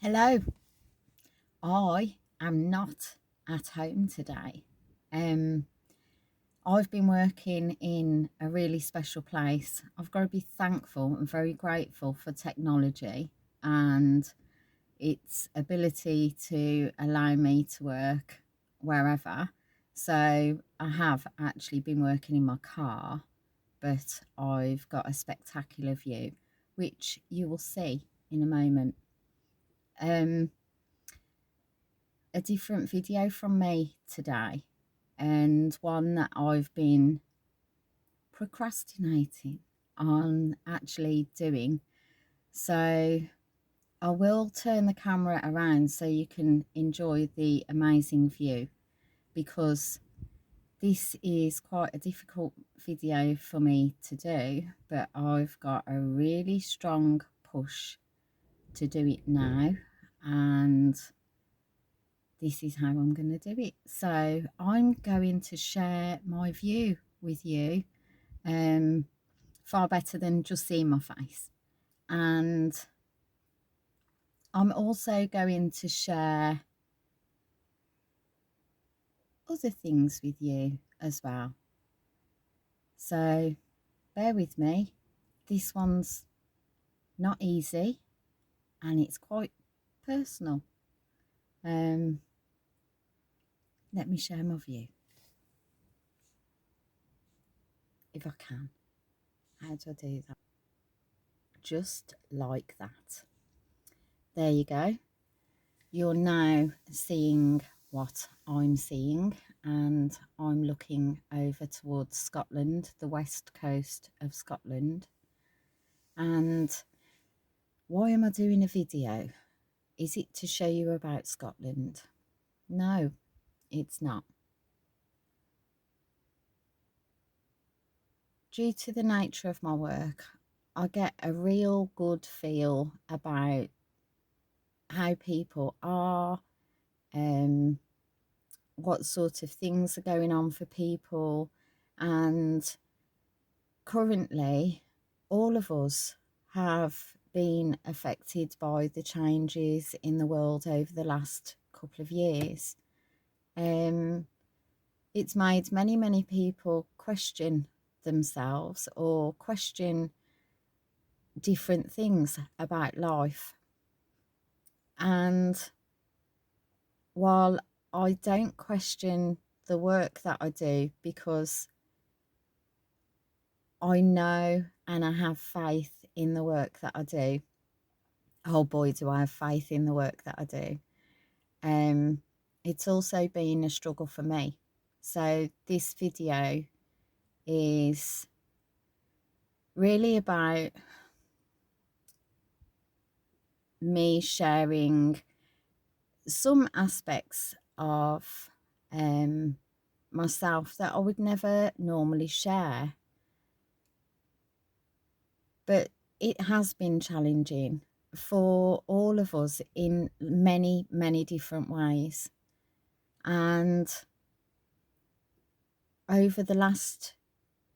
Hello, I am not at home today. Um, I've been working in a really special place. I've got to be thankful and very grateful for technology and its ability to allow me to work wherever. So I have actually been working in my car, but I've got a spectacular view, which you will see in a moment. Um, a different video from me today, and one that I've been procrastinating on actually doing. So I will turn the camera around so you can enjoy the amazing view, because this is quite a difficult video for me to do, but I've got a really strong push to do it now, and this is how I'm going to do it. So I'm going to share my view with you, far better than just seeing my face. And I'm also going to share other things with you as well. So bear with me. This one's not easy and it's quite personal. Let me share my view, if I can. How do I do that? Just like that. There you go. You're now seeing what I'm seeing, and I'm looking over towards Scotland, the west coast of Scotland. And why am I doing a video? Is it to show you about Scotland? No, it's not. Due to the nature of my work, I get a real good feel about how people are, what sort of things are going on for people. And currently, all of us have been affected by the changes in the world over the last couple of years. It's made many people question themselves or question different things about life. And while I don't question the work that I do, because I know and I have faith in the work that I do. Oh boy, do I have faith in the work that I do. It's also been a struggle for me. So this video is really about me sharing some aspects of myself that I would never normally share. But it has been challenging for all of us in many different ways. And over the last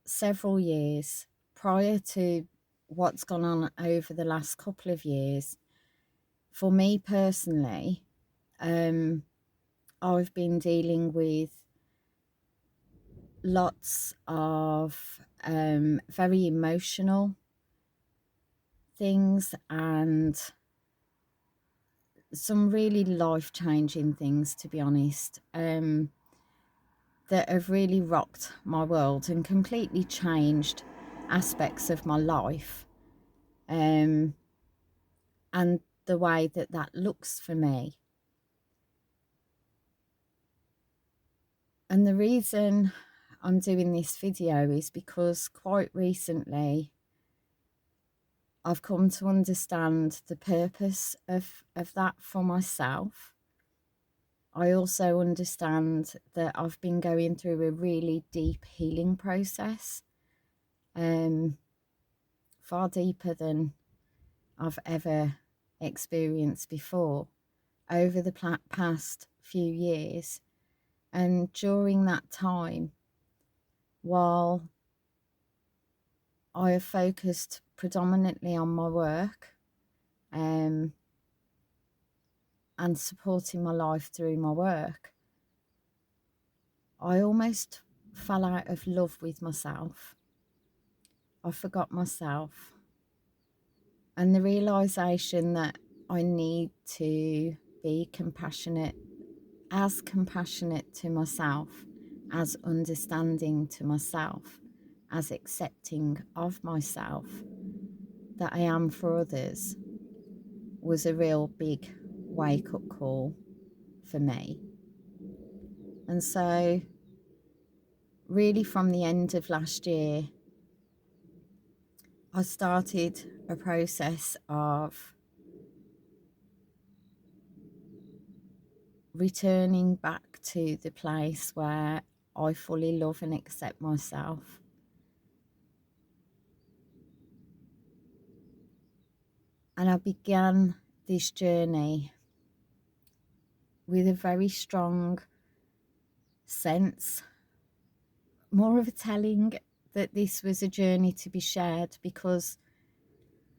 several years, prior to what's gone on over the last couple of years, for me personally, I've been dealing with lots of very emotional things and some really life-changing things, to be honest, that have really rocked my world and completely changed aspects of my life, and the way that that looks for me. And the reason I'm doing this video is because quite recently I've come to understand the purpose of that for myself. I also understand that I've been going through a really deep healing process, far deeper than I've ever experienced before over the past few years. And during that time, while I have focused predominantly on my work, and supporting my life through my work, I almost fell out of love with myself. I forgot myself. And the realization that I need to be compassionate to myself, as understanding to myself, as accepting of myself that I am for others, was a real big wake up call for me. And so, really, from the end of last year, I started a process of returning back to the place where I fully love and accept myself. And I began this journey with a very strong sense, more of a telling that this was a journey to be shared, because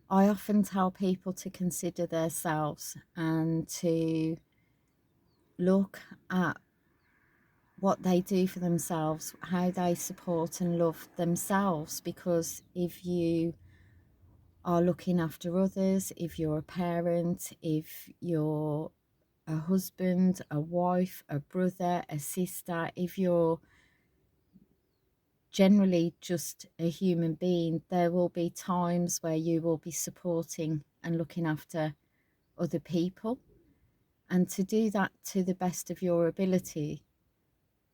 I often tell people to consider themselves and to look at what they do for themselves, how they support and love themselves. Because if you are looking after others, if you're a parent, if you're a husband, a wife, a brother, a sister, if you're generally just a human being, there will be times where you will be supporting and looking after other people. And to do that to the best of your ability,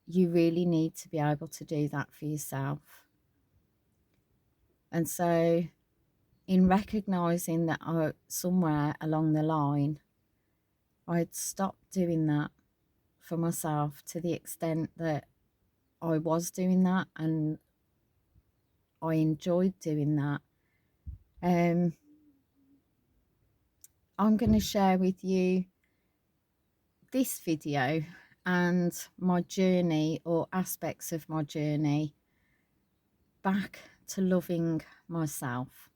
you really need to be able to do that for yourself. And so, in recognizing that somewhere along the line, I'd stopped doing that for myself to the extent that I was doing that and I enjoyed doing that. I'm going to share with you this video and my journey, or aspects of my journey, back to loving myself.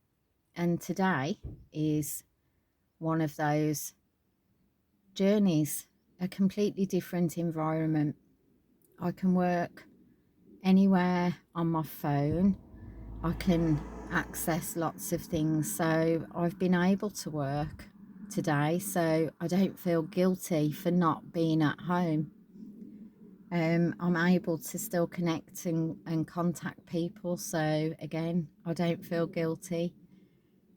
And today is one of those journeys, a completely different environment. I can work anywhere on my phone. I can access lots of things. So I've been able to work today, so I don't feel guilty for not being at home. I'm able to still connect and contact people, so again, I don't feel guilty.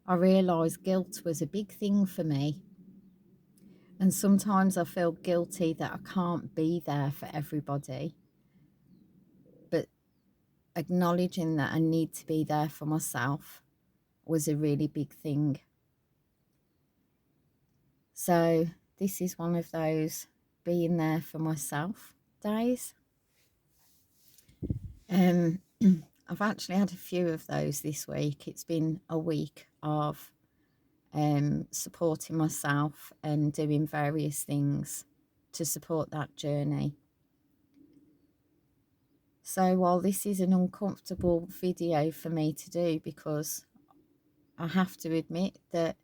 I realised guilt was a big thing for me, and sometimes I feel guilty that I can't be there for everybody, but acknowledging that I need to be there for myself was a really big thing. So this is one of those being there for myself days. I've actually had a few of those this week. It's been a week of supporting myself and doing various things to support that journey. So while this is an uncomfortable video for me to do, because I have to admit that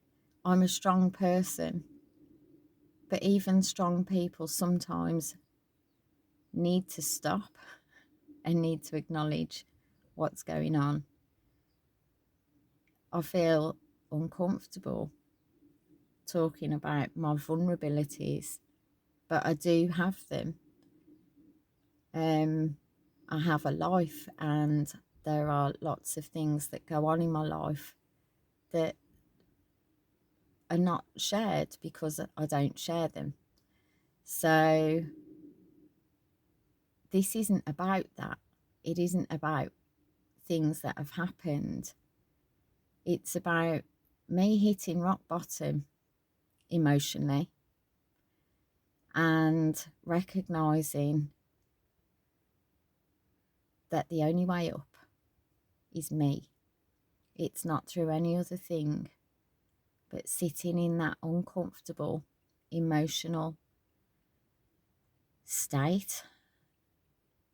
I'm a strong person, but even strong people sometimes need to stop and need to acknowledge what's going on. I feel uncomfortable talking about my vulnerabilities, but I do have them. I have a life, and there are lots of things that go on in my life that are not shared because I don't share them. So this isn't about that. It isn't about things that have happened. It's about me hitting rock bottom emotionally and recognizing that the only way up is me. It's not through any other thing, but sitting in that uncomfortable emotional state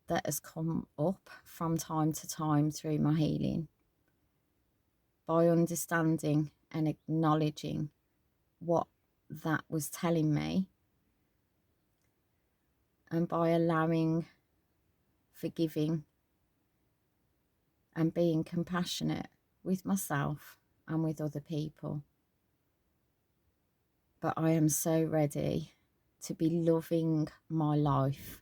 that has come up from time to time through my healing, by understanding and acknowledging what that was telling me and by allowing, forgiving, and being compassionate with myself and with other people. But I am so ready to be loving my life,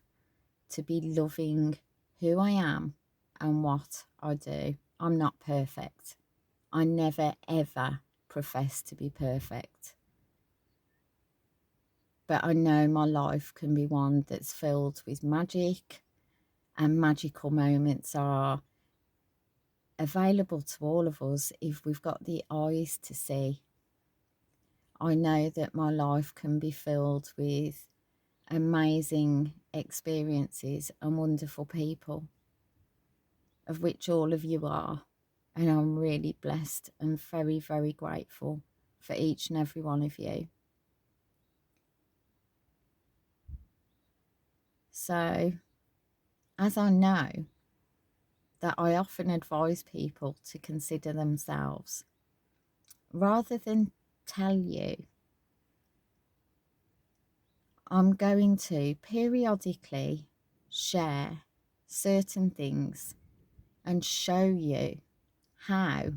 to be loving who I am and what I do. I'm not perfect. I never ever profess to be perfect. But I know my life can be one that's filled with magic, and magical moments are available to all of us if we've got the eyes to see. I know that my life can be filled with amazing experiences and wonderful people, of which all of you are. And I'm really blessed and very, very grateful for each and every one of you. So, as I know that I often advise people to consider themselves, rather than tell you, I'm going to periodically share certain things and show you how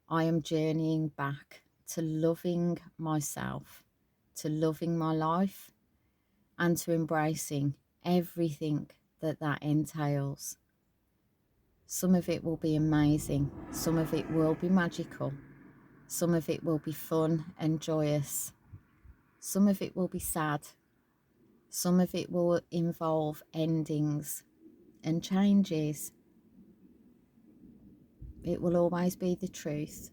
I am journeying back to loving myself, to loving my life, and to embracing everything that that entails. Some of it will be amazing, some of it will be magical, some of it will be fun and joyous, some of it will be sad, some of it will involve endings and changes. It will always be the truth.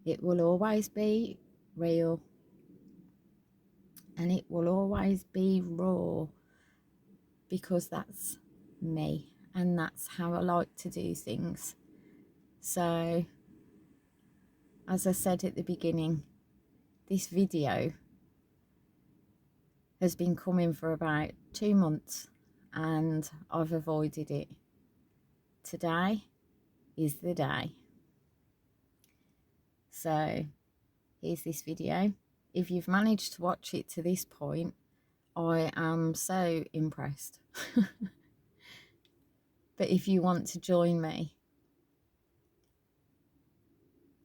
It will always be real, and it will always be raw, because that's me and that's how I like to do things. So, as I said at the beginning, this video has been coming for about 2 months and I've avoided it. Today is the day. So, here's this video. If you've managed to watch it to this point, I am so impressed. But if you want to join me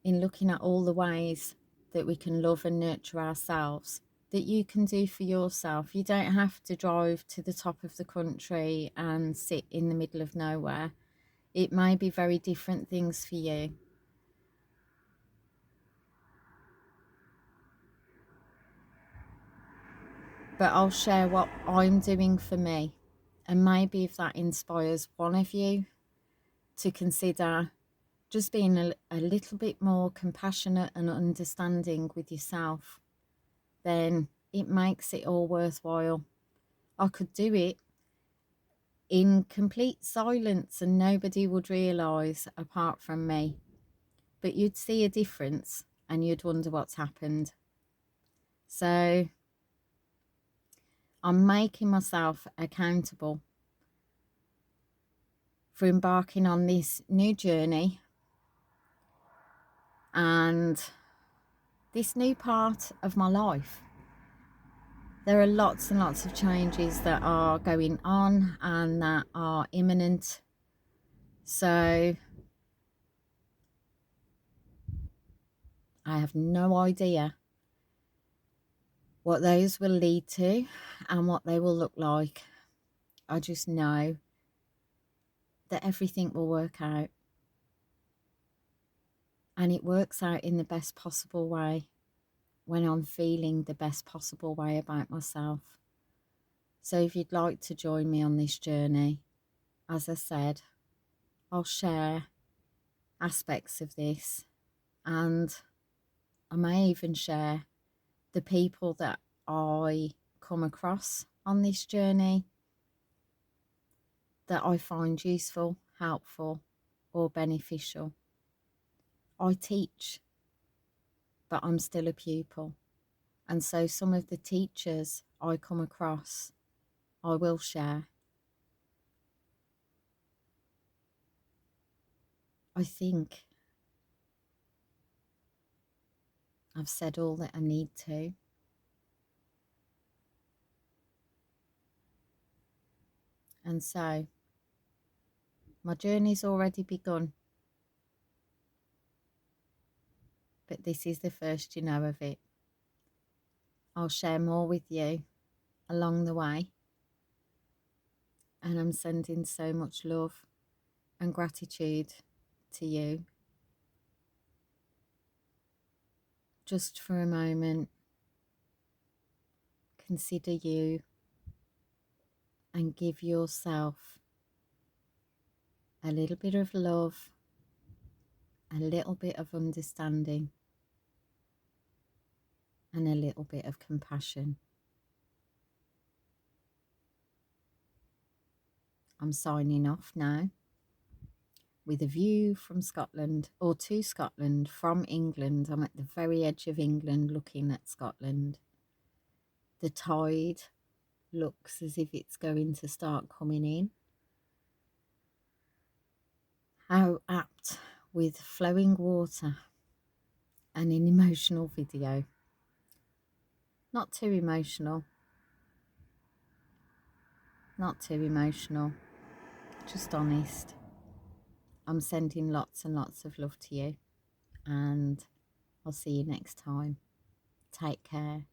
in looking at all the ways that we can love and nurture ourselves, that you can do for yourself, you don't have to drive to the top of the country and sit in the middle of nowhere. It may be very different things for you. But I'll share what I'm doing for me. And maybe if that inspires one of you to consider just being a little bit more compassionate and understanding with yourself, then it makes it all worthwhile. I could do it in complete silence and nobody would realise apart from me. But you'd see a difference and you'd wonder what's happened. So I'm making myself accountable for embarking on this new journey and this new part of my life. There are lots and lots of changes that are going on and that are imminent. So I have no idea what those will lead to and what they will look like. I just know that everything will work out. And it works out in the best possible way when I'm feeling the best possible way about myself. So if you'd like to join me on this journey, as I said, I'll share aspects of this, and I may even share the people that I come across on this journey that I find useful, helpful, or beneficial. I teach, but I'm still a pupil. And so some of the teachers I come across, I will share. I think I've said all that I need to. And so my journey's already begun, but this is the first you know of it. I'll share more with you along the way, and I'm sending so much love and gratitude to you. Just for a moment, consider you and give yourself a little bit of love, a little bit of understanding, and a little bit of compassion. I'm signing off now with a view from Scotland, or to Scotland from England. I'm at the very edge of England looking at Scotland. The tide looks as if it's going to start coming in. How apt with flowing water and an emotional video. Not too emotional. Not too emotional. Just honest. I'm sending lots and lots of love to you, and I'll see you next time. Take care.